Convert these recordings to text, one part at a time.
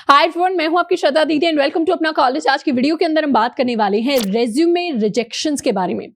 Hi everyone, मैं हूं आपकी श्रद्धा दीदी एंड वेलकम टू अपना कॉलेज। आज की वीडियो के अंदर हम बात करने वाले हैं रेज्यूमे रिजेक्शंस के बारे में।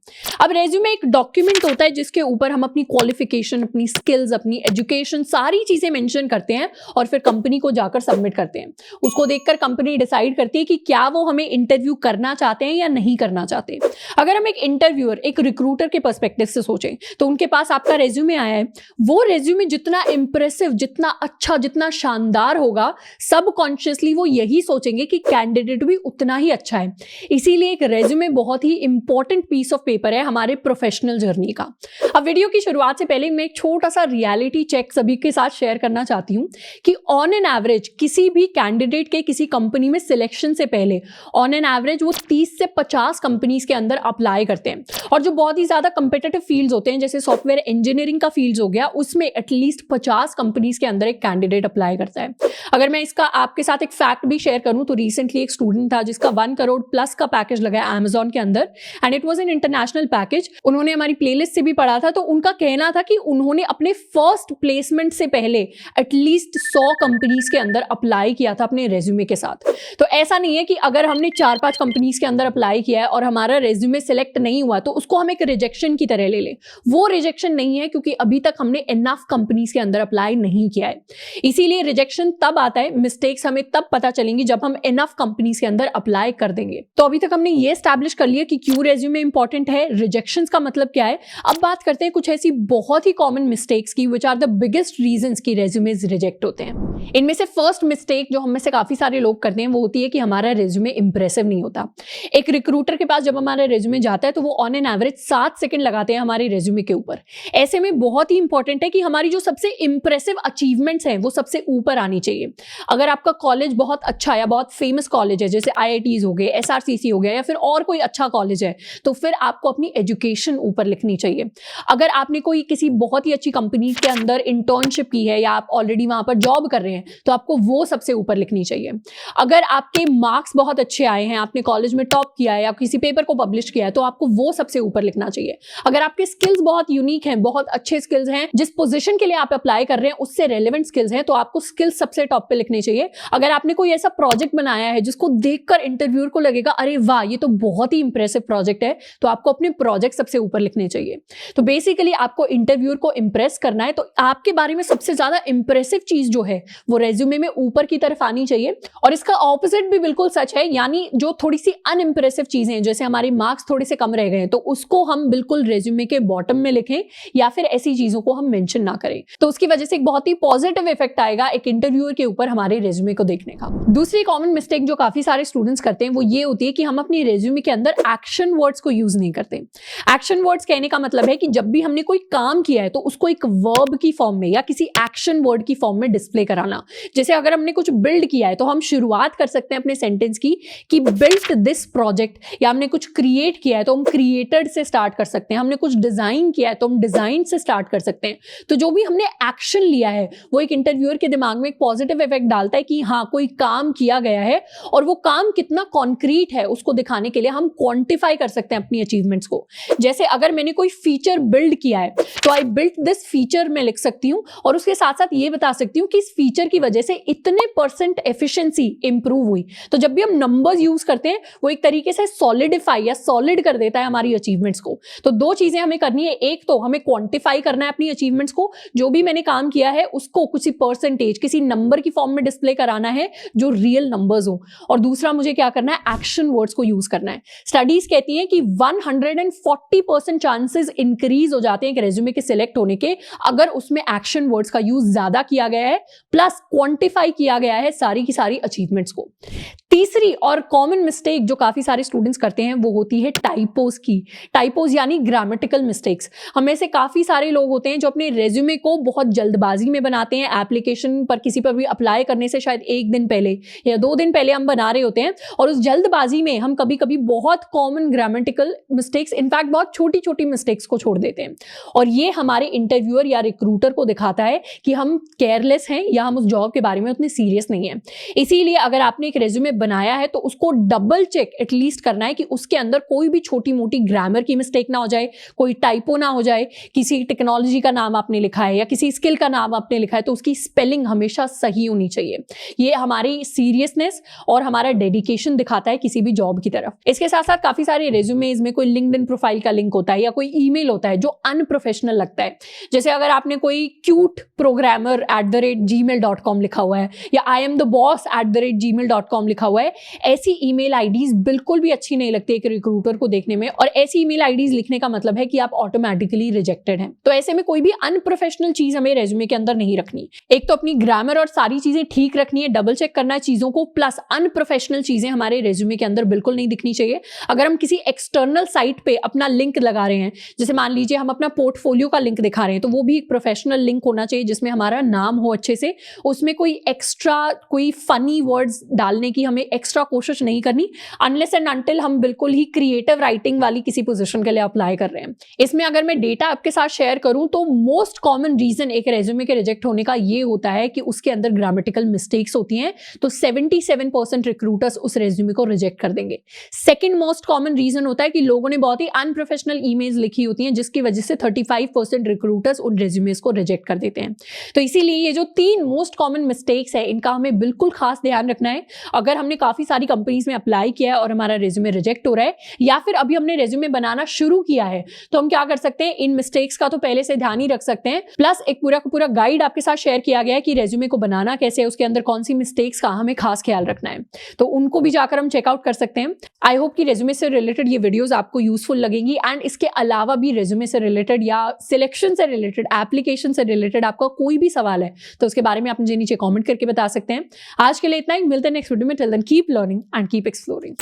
अब रेज्यूमे एक डॉक्यूमेंट होता है जिसके ऊपर हम अपनी क्वालिफिकेशन, अपनी स्किल्स, अपनी एजुकेशन, सारी चीजें मेंशन करते हैं और फिर कंपनी को जाकर सबमिट करते हैं। उसको देखकर कंपनी डिसाइड करती है कि क्या वो हमें इंटरव्यू करना चाहते हैं या नहीं करना चाहते। अगर हम एक इंटरव्यूअर, एक रिक्रूटर के पर्सपेक्टिव से सोचें तो उनके पास आपका रेज्यूमे आया है, वो रेज्यूमे जितना इंप्रेसिव, जितना अच्छा, जितना शानदार होगा, सबकॉन्शियसली वो यही सोचेंगे कि कैंडिडेट भी उतना ही अच्छा है। इसीलिए एक रेज्यूमे बहुत ही इंपॉर्टेंट पीस ऑफ पेपर है हमारे प्रोफेशनल जर्नी का। अब वीडियो की शुरुआत से पहले मैं एक छोटा सा रियलिटी चेक सभी के साथ शेयर करना चाहती हूं कि ऑन एन एवरेज किसी भी कैंडिडेट के किसी कंपनी में सिलेक्शन से पहले ऑन एन एवरेज वो 30 से 50 कंपनीज के अंदर अप्लाई करते हैं। और जो बहुत ही ज्यादा कंपेटिटिव फील्ड्स होते हैं, जैसे सॉफ्टवेयर इंजीनियरिंग का फील्ड हो गया, उसमें एटलीस्ट 50 कंपनीज के अंदर एक कैंडिडेट अप्लाई करता है। अगर मैं इसका आपके साथ एक फैक्ट भी शेयर करूं तो रिसेंटली एक स्टूडेंट था जिसका 1 करोड़ प्लस का पैकेज लगा अमेज़न के अंदर and it was an international package. उन्होंने हमारी प्लेलिस्ट से भी पढ़ा था, तो उनका कहना था कि उन्होंने अपने फर्स्ट प्लेसमेंट से पहले एटलीस्ट 100 कंपनीज के अंदर अप्लाई किया था अपने रेज्यूमे के साथ। तो ऐसा नहीं है कि अगर हमने 4-5 कंपनीज के अंदर अप्लाई किया है और हमारा रेज्यूमे सिलेक्ट नहीं हुआ तो उसको हम एक रिजेक्शन की तरह ले लें। वो रिजेक्शन नहीं है, क्योंकि अभी तक हमने इनफ कंपनीज के अंदर अप्लाई नहीं किया है। इसीलिए रिजेक्शन तब आता है, मिस्टेक्स हमें तब पता चलेंगी जब हम इनफ कंपनीज के अंदर अप्लाई कर देंगे। तो अभी तक हमने ये एस्टैब्लिश कर लिया कि क्यों रेज्यूमे इंपॉर्टेंट है, रिजेक्शंस का मतलब क्या है। अब बात करते हैं कुछ ऐसी बहुत ही कॉमन मिस्टेक्स की which are the biggest reasons कि रेज्यूमेज रिजेक्ट होते हैं। इनमें से फर्स्ट मिस्टेक जो हम में से काफी सारे लोग करते हैं वो होती है कि हमारा रेज्यूमे इंप्रेसिव नहीं होता। एक रिक्रूटर के पास जब हमारा रेज्यूमे जाता है तो वो ऑन एन एवरेज 7 सेकंड लगाते हैं हमारे रेज्यूमे के ऊपर। ऐसे में बहुत ही इंपॉर्टेंट है कि हमारी जो सबसे इंप्रेसिव अचीवमेंट्स हैं वो सबसे ऊपर आनी चाहिए। अगर आपका कॉलेज बहुत अच्छा या बहुत फेमस कॉलेज है, जैसे IITs हो गए, SRCC हो गया, या फिर और कोई अच्छा कॉलेज है, तो फिर आपको अपनी एजुकेशन ऊपर लिखनी चाहिए। अगर आपने कोई किसी बहुत ही अच्छी कंपनी के अंदर इंटर्नशिप की है या आप ऑलरेडी वहां पर जॉब कर रहे हैं तो आपको वो सबसे ऊपर लिखनी चाहिए। अगर आपके मार्क्स बहुत अच्छे आए हैं, आपने कॉलेज में टॉप किया है या किसी पेपर को पब्लिश किया है, तो आपको वो सबसे ऊपर लिखना चाहिए। अगर आपके स्किल्स बहुत यूनिक हैं, बहुत अच्छे स्किल्स हैं, जिस पोजीशन के लिए आप अप्लाई कर रहे हैं उससे रेलेवेंट स्किल्स हैं, तो आपको स्किल्स सबसे टॉप पे लिखने चाहिए। अगर आपने कोई ऐसा प्रोजेक्ट बनाया है जिसको देखकर इंटरव्यूअर को लगेगा अरे वाह ये तो बहुत ही इंप्रेसिव प्रोजेक्ट है, तो आपको अपने प्रोजेक्ट सबसे ऊपर लिखने चाहिए। तो बेसिकली आपको इंटरव्यूअर को इंप्रेस करना है, तो आपके बारे में सबसे ज्यादा इंप्रेसिव चीज जो है वो रेज्यूमे में ऊपर की तरफ आनी चाहिए। और इसका ऑपोजिट भी बिल्कुल सच है, यानी जो थोड़ी सी अनइंप्रेसिव चीजें, जैसे हमारे मार्क्स थोड़े से कम रह गए हैं, तो उसको हम बिल्कुल रेज्यूमे के बॉटम में लिखें या फिर ऐसी चीजों को हम मेंशन ना करें। तो उसकी वजह से एक बहुत ही पॉजिटिव इफेक्ट आएगा एक इंटरव्यूअर के ऊपर हमारे रेज्यूमे को देखने का। दूसरी कॉमन मिस्टेक जो काफी सारे स्टूडेंट्स करते हैं वो ये होती है कि हम अपनी रेज्यूमे के अंदर एक्शन वर्ड्स को यूज नहीं करते। एक्शन वर्ड्स कहने का मतलब है कि जब भी हमने कोई काम किया है तो उसको एक वर्ब की फॉर्म में या किसी एक्शन वर्ड की फॉर्म में डिस्प्ले कराना। जैसे अगर हमने कुछ बिल्ड किया है तो हम शुरुआत कर सकते हैं अपने सेंटेंस की कि बिल्ट दिस प्रोजेक्ट, या हमने कुछ क्रिएट किया है तो हम क्रिएटेड से स्टार्ट कर सकते हैं, हमने कुछ डिजाइन किया है तो हम डिजाइन से स्टार्ट कर सकते हैं। तो जो भी हमने एक्शन लिया है वो एक इंटरव्यूअर के दिमाग में एक पॉजिटिव इफेक्ट डालता है कि हाँ कोई काम किया गया है, और वो काम कितना कॉन्क्रीट है उसको दिखाने के लिए हम क्वांटिफाई कर सकते हैं अपनी अचीवमेंट्स को। जैसे अगर मैंने कोई फीचर बिल्ड किया है तो आई बिल्ट दिस फीचर में लिख सकती हूँ, और उसके साथ साथ ये बता सकती हूँ कि इस फीचर की वजह से इतने % एफिशिएंसी इंप्रूव हुई। तो जब भी हम नंबर्स यूज करते हैं वो एक तरीके से सॉलिडिफाई या सॉलिड कर देता है हमारी अचीवमेंट्स को। तो 2 चीजें हमें करनी है, एक तो हमें क्वांटिफाई करना है अपनी अचीवमेंट्स को, जो भी मैंने काम किया है उसको किसी %, किसी नंबर की फॉर्म में डिस्प्ले कराना है जो रियल नंबर्स हो, और दूसरा मुझे क्या करना है, एक्शन वर्ड्स को यूज करना है। स्टडीज कहती हैं कि 140% चांसेस इंक्रीज हो जाते हैं रेज्यूमे के सिलेक्ट होने के अगर उसमें एक्शन वर्ड्स का यूज ज्यादा किया गया है, प्लस क्वांटिफाई किया गया है सारी की सारी अचीवमेंट्स को। तीसरी और कॉमन मिस्टेक जो काफी सारे स्टूडेंट्स करते हैं वो होती है टाइपोज की। टाइपोज यानी ग्रामेटिकल मिस्टेक्स। हमें से काफी सारे लोग होते हैं जो अपने रेज्यूमे को बहुत जल्दबाजी में बनाते हैं। एप्लीकेशन पर किसी पर भी अप्लाई करने से शायद 1 दिन पहले या 2 दिन पहले हम बना रहे होते हैं, और उस जल्दबाजी में हम कभी कभी बहुत कॉमन ग्रामेटिकल मिस्टेक्स, इनफैक्ट बहुत छोटी छोटी मिस्टेक्स को छोड़ देते हैं, और ये हमारे इंटरव्यूअर या रिक्रूटर को दिखाता है कि हम केयरलेस हैं या हम उस जॉब के बारे में उतने सीरियस नहीं है। इसीलिए अगर आपने एक रेज्यूमे बनाया है तो उसको डबल चेक एटलीस्ट करना है कि उसके अंदर कोई भी छोटी मोटी ग्रामर की मिस्टेक ना हो जाए, कोई टाइपो ना हो जाए, किसी टेक्नोलॉजी का नाम आपने लिखा है या किसी स्किल का नाम आपने लिखा है तो उसकी स्पेलिंग हमेशा सही होनी चाहिए। ये हमारी सीरियसनेस और हमारा डेडिकेशन दिखाता है किसी भी जॉब की तरफ। इसके साथ साथ काफी सारे रेज्यूमेज में कोई लिंक्डइन प्रोफाइल का लिंक होता है या कोई ईमेल होता है जो अनप्रोफेशनल लगता है। जैसे अगर आपने कोई क्यूट प्रोग्रामर @gmail.com लिखा हुआ है या I am the boss @gmail.com लिखा हुआ है, ऐसी ईमेल आईडीज बिल्कुल भी अच्छी नहीं लगती एक रिक्रूटर को देखने में, और ऐसी ईमेल आईडीज लिखने का मतलब है कि आप ऑटोमेटिकली रिजेक्टेड हैं। तो ऐसे में कोई भी अनप्रोफेशनल चीज हमें रेज्यूमे के अंदर नहीं रखनी। एक तो अपनी ग्रामर और सारी चीजें ठीक रखनी है, डबल चेक करना है चीजों को, प्लस अनप्रोफेशनल चीजें हमारे रेज्यूमे के अंदर बिल्कुल नहीं दिखनी चाहिए। अगर हम किसी एक्सटर्नल साइट पे अपना लिंक लगा रहे हैं, जैसे मान लीजिए हम अपना पोर्टफोलियो का लिंक दिखा रहे हैं, तो वो भी एक प्रोफेशनल लिंक होना चाहिए जिसमें हमारा नाम हो अच्छे से, उसमें कोई एक्स्ट्रा कोई फनी वर्ड्स डालने की हमें एक्स्ट्रा कोशिश नहीं करनी, अनलेस एंड अनटिल हम बिल्कुल ही क्रिएटिव राइटिंग वाली किसी पोजीशन के लिए अप्लाई कर रहे हैं। इसमें अगर मैं डेटा आपके साथ शेयर करूं तो मोस्ट कॉमन रीजन एक रेज्यूमे के रिजेक्ट होने का ये होता है कि उसके अंदर ग्रामेटिकल मिस्टेक्स होती हैं, तो 77% रिक्रूटर्स उस रेज्यूमे को रिजेक्ट कर देंगे। सेकंड मोस्ट कॉमन रीजन होता है कि लोगों ने बहुत ही अनप्रोफेशनल ईमेल्स लिखी होती हैं जिसकी वजह से 35% रिक्रूटर्स उन रेज्यूमेस को रिजेक्ट कर देते हैं। तो इसीलिए ये जो 3 मोस्ट कॉमन मिस्टेक्स है इनका हमें बिल्कुल खास ध्यान रखना है। अगर हमने काफी सारी कंपनीज में अप्लाई किया है और हमारा रेज्यूमे रिजेक्ट हो रहा है, या फिर अभी हमने रेज्यूमे बनाना शुरू किया है, तो हम क्या कर सकते हैं, इन मिस्टेक्स का तो पहले से ध्यान ही रख सकते हैं, प्लस एक पूरा का पूरा गाइड आपके साथ शेयर किया गया है कि रेज्यूमे को बनाना कैसे है, उसके अंदर कौन सी मिस्टेक्स का हमें खास ख्याल रखना है, तो उनको भी जाकर हम चेकआउट कर सकते हैं। आई होप कि रेज्यूमे से रिलेटेड ये वीडियोस आपको यूजफुल लगेंगी, एंड इसके अलावा भी रेज्यूमे से रिलेटेड या सिलेक्शन से रिलेटेड, एप्लीकेशन से रिलेटेड आपका कोई भी सवाल है तो उसके बारे में आप मुझे नीचे कमेंट करके बता सकते हैं। आज के लिए इतना ही, मिलते हैं नेक्स्ट वीडियो में। Till then keep learning and keep exploring.